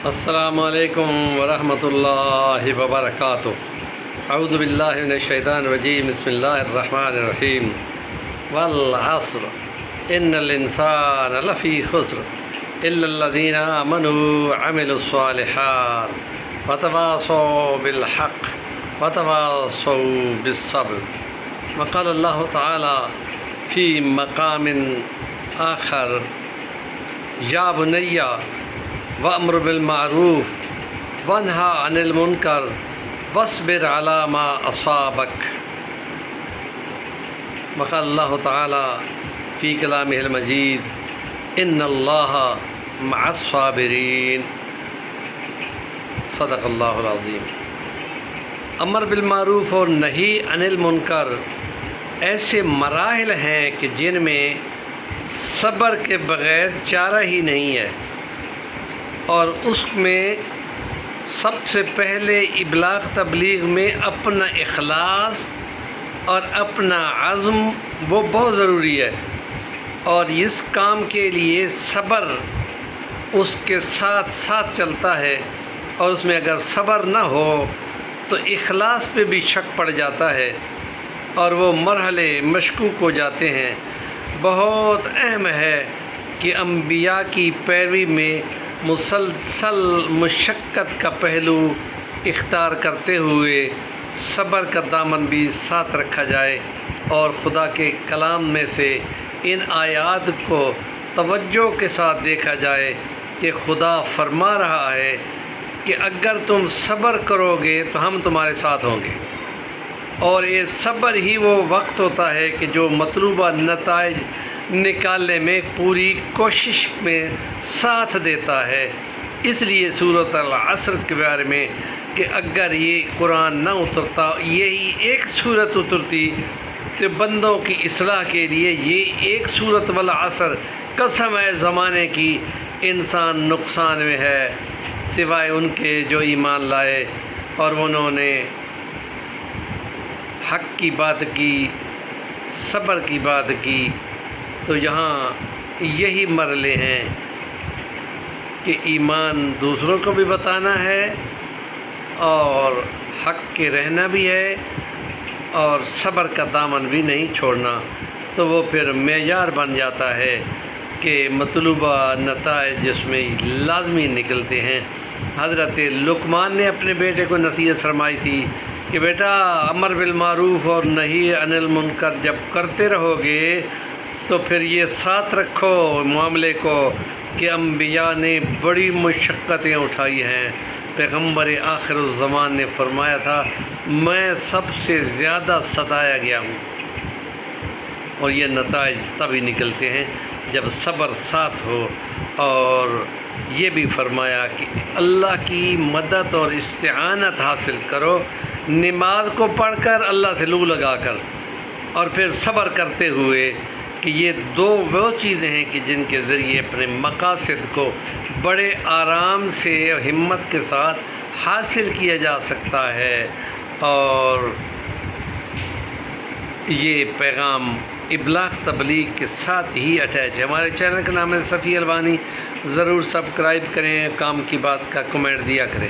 السلام علیکم ورحمۃ اللہ وبرکاتہ۔ اعوذ باللہ من الشیطان الرجیم، بسم اللہ الرحمن الرحیم۔ والعصر ان الانسان لفی خسر الا الذین آمنوا وعملوا الصالحات وتواصوا بالحق وتواصوا بالصبر۔ وقال اللہ تعالی فی مقام آخر یا بنی وَأْمُرْ بِالْمَعْرُوفِ وَانْهَى عَنِ الْمُنْكَرِ وَاصْبِرْ عَلَى مَا أَصَابَكَ۔ وقال اللہ تعالی فی کلامہ المجید ان اللہ مع الصابرین۔ صدق اللہ العظیم۔ امر بالمعروف اور نہی عن المنکر ایسے مراحل ہیں کہ جن میں صبر کے بغیر چارہ ہی نہیں ہے، اور اس میں سب سے پہلے ابلاغ تبلیغ میں اپنا اخلاص اور اپنا عزم وہ بہت ضروری ہے، اور اس کام کے لیے صبر اس کے ساتھ ساتھ چلتا ہے، اور اس میں اگر صبر نہ ہو تو اخلاص پہ بھی شک پڑ جاتا ہے اور وہ مرحلے مشکوک ہو جاتے ہیں۔ بہت اہم ہے کہ انبیاء کی پیروی میں مسلسل مشقت کا پہلو اختیار کرتے ہوئے صبر کا دامن بھی ساتھ رکھا جائے، اور خدا کے کلام میں سے ان آیات کو توجہ کے ساتھ دیکھا جائے کہ خدا فرما رہا ہے کہ اگر تم صبر کرو گے تو ہم تمہارے ساتھ ہوں گے، اور یہ صبر ہی وہ وقت ہوتا ہے کہ جو مطلوبہ نتائج نکالنے میں پوری کوشش میں ساتھ دیتا ہے۔ اس لیے سورۃ العصر کے بارے میں کہ اگر یہ قرآن نہ اترتا، یہی ایک صورت اترتی تو بندوں کی اصلاح کے لیے یہ ایک صورت والعصر قسم ہے زمانے کی، انسان نقصان میں ہے سوائے ان کے جو ایمان لائے اور انہوں نے حق کی بات کی، صبر کی بات کی۔ تو یہاں یہی مرحلے ہیں کہ ایمان دوسروں کو بھی بتانا ہے، اور حق کے رہنا بھی ہے، اور صبر کا دامن بھی نہیں چھوڑنا، تو وہ پھر معیار بن جاتا ہے کہ مطلوبہ نتائج جس میں لازمی نکلتے ہیں۔ حضرت لقمان نے اپنے بیٹے کو نصیحت فرمائی تھی کہ بیٹا امر بالمعروف اور نہی عن المنکر جب کرتے رہو گے تو پھر یہ ساتھ رکھو معاملے کو کہ انبیاء نے بڑی مشقتیں اٹھائی ہیں۔ پیغمبر آخر الزمان نے فرمایا تھا میں سب سے زیادہ ستایا گیا ہوں، اور یہ نتائج تبھی نکلتے ہیں جب صبر ساتھ ہو۔ اور یہ بھی فرمایا کہ اللہ کی مدد اور استعانت حاصل کرو، نماز کو پڑھ کر، اللہ سے لو لگا کر، اور پھر صبر کرتے ہوئے، کہ یہ دو وہ چیزیں ہیں کہ جن کے ذریعے اپنے مقاصد کو بڑے آرام سے اور ہمت کے ساتھ حاصل کیا جا سکتا ہے۔ اور یہ پیغام ابلاغ تبلیغ کے ساتھ ہی اٹیچ ہے۔ ہمارے چینل کا نام ہے صفی البانی، ضرور سبسکرائب کریں، کام کی بات کا کمنٹ دیا کریں۔